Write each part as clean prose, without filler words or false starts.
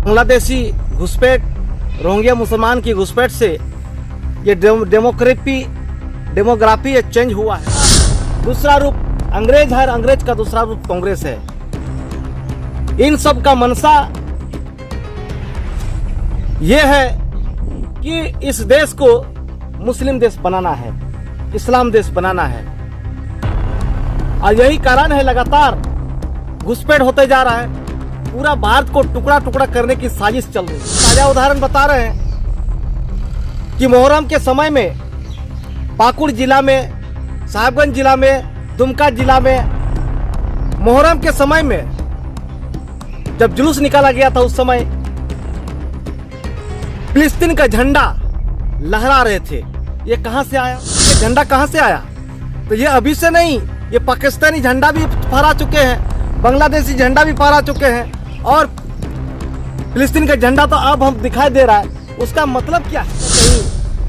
बांग्लादेशी घुसपैठ रोहिंग्या मुसलमान की घुसपैठ से ये डेमोग्राफी चेंज हुआ है। दूसरा रूप अंग्रेज है, अंग्रेज का दूसरा रूप कांग्रेस है। इन सब का मंशा ये है कि इस देश को मुस्लिम देश बनाना है, इस्लाम देश बनाना है, और यही कारण है लगातार घुसपैठ होते जा रहा है। पूरा भारत को टुकड़ा टुकड़ा करने की साजिश चल रही है। ताजा उदाहरण बता रहे हैं कि मुहर्रम के समय में पाकुड़ जिला में, साहिबगंज जिला में, दुमका जिला में मुहर्रम के समय में जब जुलूस निकाला गया था, उस समय फिलिस्तीन का झंडा लहरा रहे थे। ये कहां से आया? ये झंडा कहां से आया? तो ये अभी से नहीं, ये पाकिस्तानी झंडा भी फहरा चुके हैं, बांग्लादेशी झंडा भी फहरा चुके हैं, और फिलिस्तीन का झंडा तो अब हम दिखाई दे रहा है। उसका मतलब क्या है? कहीं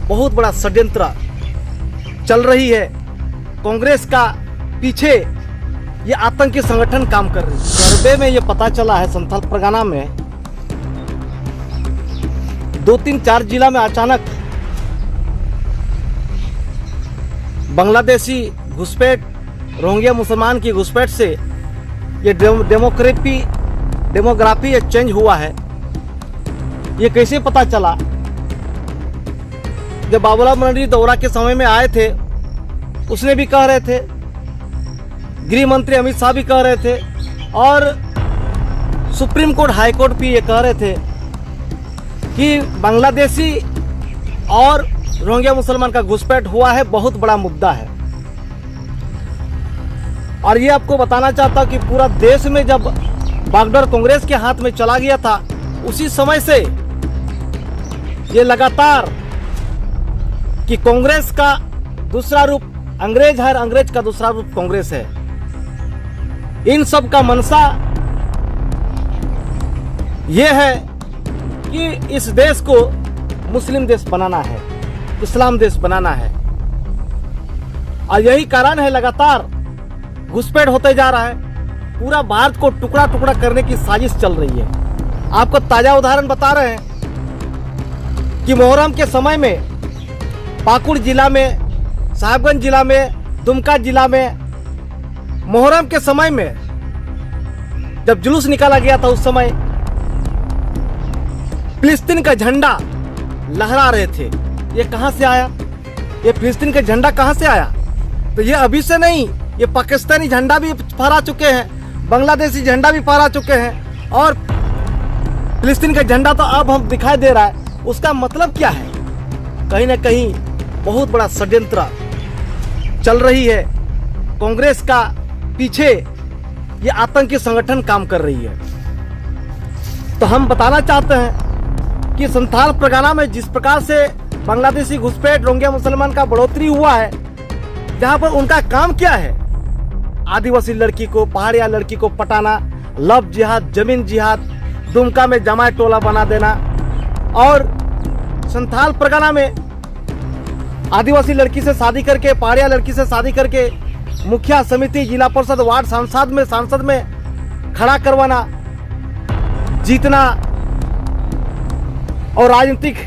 बहुत बड़ा षड्यंत्र चल रही है। कांग्रेस का पीछे ये आतंकी संगठन काम कर रही है। सर्वे में ये पता चला है, संथाल परगना में 2-3-4 जिला में अचानक बांग्लादेशी घुसपैठ रोहिंग्या मुसलमान की घुसपैठ से ये डेमोग्राफी चेंज हुआ है। ये कैसे पता चला? जब बाबूलाल मरांडी दौरा के समय में आए थे, उसने भी कह रहे थे, गृह मंत्री अमित शाह भी कह रहे थे, और सुप्रीम कोर्ट, हाई कोर्ट भी ये कह रहे थे कि बांग्लादेशी और रोहिंग्या मुसलमान का घुसपैठ हुआ है, बहुत बड़ा मुद्दा है। और ये आपको बताना चाहता हूं कि पूरा देश में जब बागडोर कांग्रेस के हाथ में चला गया था, उसी समय से ये लगातार कि कांग्रेस का दूसरा रूप अंग्रेज है, अंग्रेज का दूसरा रूप कांग्रेस है। इन सब का मंशा ये है कि इस देश को मुस्लिम देश बनाना है, इस्लाम देश बनाना है, और यही कारण है लगातार घुसपैठ होते जा रहा है। पूरा भारत को टुकड़ा टुकड़ा करने की साजिश चल रही है। आपको ताजा उदाहरण बता रहे हैं कि मुहर्रम के समय में पाकुड़ जिला में, साहिबगंज जिला में, दुमका जिला में मुहर्रम के समय में जब जुलूस निकाला गया था, उस समय फिलिस्तीन का झंडा लहरा रहे थे। ये कहां से आया? ये फिलिस्तीन का झंडा कहां से आया? तो ये अभी से नहीं, ये पाकिस्तानी झंडा भी फहरा चुके हैं, बांग्लादेशी झंडा भी फहरा चुके हैं, और फिलिस्तीन का झंडा तो अब हम दिखाई दे रहा है। उसका मतलब क्या है? कहीं ना कहीं बहुत बड़ा षड्यंत्र चल रही है। कांग्रेस का पीछे ये आतंकी संगठन काम कर रही है। तो हम बताना चाहते हैं कि संथाल परगना में जिस प्रकार से बांग्लादेशी घुसपैठ रोहिंग्या मुसलमान का बढ़ोतरी हुआ है, जहां पर उनका काम क्या है? आदिवासी लड़की को, पहाड़िया लड़की को पटाना, लव जिहाद, जमीन जिहाद, दुमका में जमाए टोला बना देना, और संथाल परगना में आदिवासी लड़की से शादी करके, पहाड़िया लड़की से शादी करके मुखिया समिति, जिला परिषद, वार्ड सांसद में खड़ा करवाना, जीतना, और राजनीतिक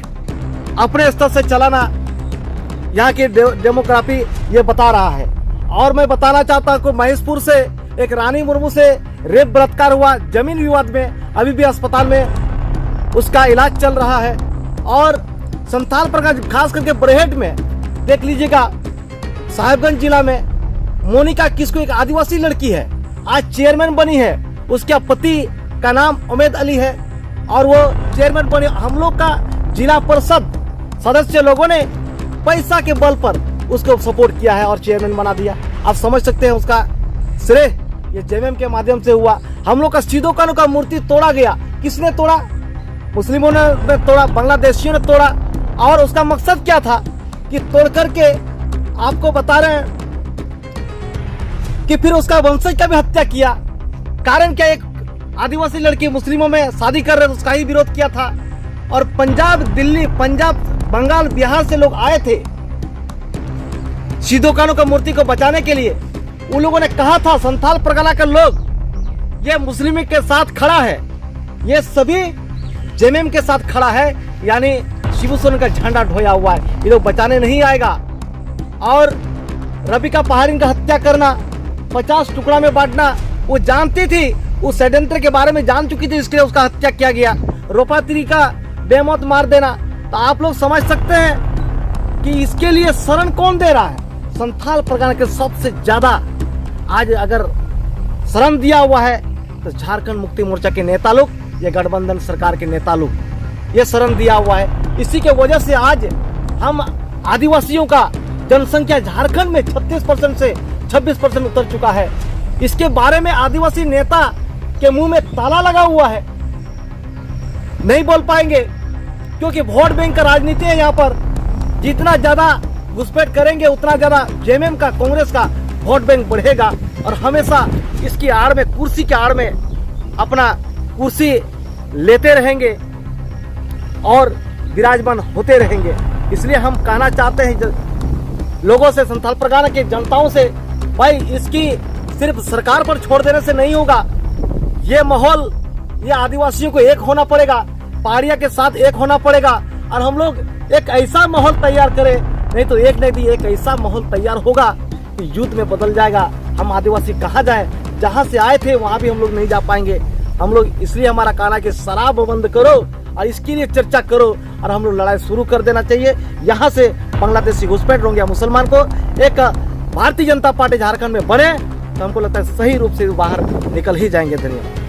अपने स्तर से चलाना, यहाँ की डेमोग्राफी ये बता रहा है। और मैं बताना चाहता हूँ कि महेशपुर से एक रानी मुर्मू से रेप बलात्कार हुआ जमीन विवाद में, अभी भी अस्पताल में उसका इलाज चल रहा है। और संथाल परगना, खास करके बरहेट में देख लीजिएगा, साहिबगंज जिला में मोनिका किस्कू, एक आदिवासी लड़की है, आज चेयरमैन बनी है। उसके पति का नाम उमेद अली है, और वो चेयरमैन बनी। हम लोग का जिला परिषद सदस्य लोगों ने पैसा के बल पर उसको सपोर्ट किया है और चेयरमैन बना दिया। आप समझ सकते हैं उसका श्रेय ये जेएमएम के माध्यम से हुआ। हम लोग का सिदो कानू का मूर्ति तोड़ा गया। किसने तोड़ा? मुस्लिमों ने तोड़ा, बांग्लादेशियों ने तोड़ा। और उसका मकसद क्या था कि तोड़ करके आपको बता रहे हैं कि फिर उसका वंशज का भी हत्या किया। कारण क्या? एक आदिवासी लड़की मुस्लिमों में शादी कर रहे, उसका ही विरोध किया था। और पंजाब, दिल्ली, पंजाब, बंगाल, बिहार से लोग आए थे सिदो कानू का मूर्ति को बचाने के लिए। उन लोगों ने कहा था संथाल परगना के लोग ये मुस्लिम के साथ खड़ा है, ये सभी जेएमएम के साथ खड़ा है, यानी शिबू सोरेन का झंडा ढोया हुआ है, ये लोग बचाने नहीं आएगा। और रबिका पहाड़िन का हत्या करना, 50 टुकड़ा में बांटना, वो जानती थी, उस षड्यंत्र के बारे में जान चुकी थी, इसके लिए उसका हत्या किया गया। रोपात्री का बेमौत मार देना, तो आप लोग समझ सकते हैं कि इसके लिए शरण कौन दे रहा है। संथाल परगना के सबसे ज्यादा आज अगर शरण दिया हुआ है तो झारखंड मुक्ति मोर्चा के नेता लोग, ये गठबंधन सरकार के नेता लोग, ये शरण दिया हुआ है। इसी के वजह से आज हम आदिवासियों का जनसंख्या झारखंड में 36% से 26% उतर चुका है। इसके बारे में आदिवासी नेता के मुंह में ताला लगा हुआ है, नहीं बोल पाएंगे, क्योंकि वोट बैंक का राजनीति है। यहाँ पर जितना ज्यादा घुसपैठ करेंगे उतना ज्यादा जेएमएम का, कांग्रेस का वोट बैंक बढ़ेगा और हमेशा इसकी आड़ में, कुर्सी के आड़ में अपना कुर्सी लेते रहेंगे और विराजमान होते रहेंगे। इसलिए हम कहना चाहते हैं लोगों से, संथाल परगना के जनताओं से, भाई इसकी सिर्फ सरकार पर छोड़ देने से नहीं होगा। ये माहौल, ये आदिवासियों को एक होना पड़ेगा, पहाड़िया के साथ एक होना पड़ेगा और हम लोग एक ऐसा माहौल तैयार करें, नहीं तो एक ऐसा माहौल तैयार होगा कि युद्ध में बदल जाएगा। हम आदिवासी कहाँ जाए, जहाँ से आए थे वहाँ भी हम लोग नहीं जा पाएंगे। हम लोग, इसलिए हमारा कहना कि शराब बंद करो और इसके लिए चर्चा करो और हम लोग लड़ाई शुरू कर देना चाहिए। यहाँ से बांग्लादेशी घुसपैठ रोहिंग्या मुसलमान को एक भारतीय जनता पार्टी झारखंड में बने तो हमको लगता है सही रूप से बाहर निकल ही जाएंगे। धन्यवाद।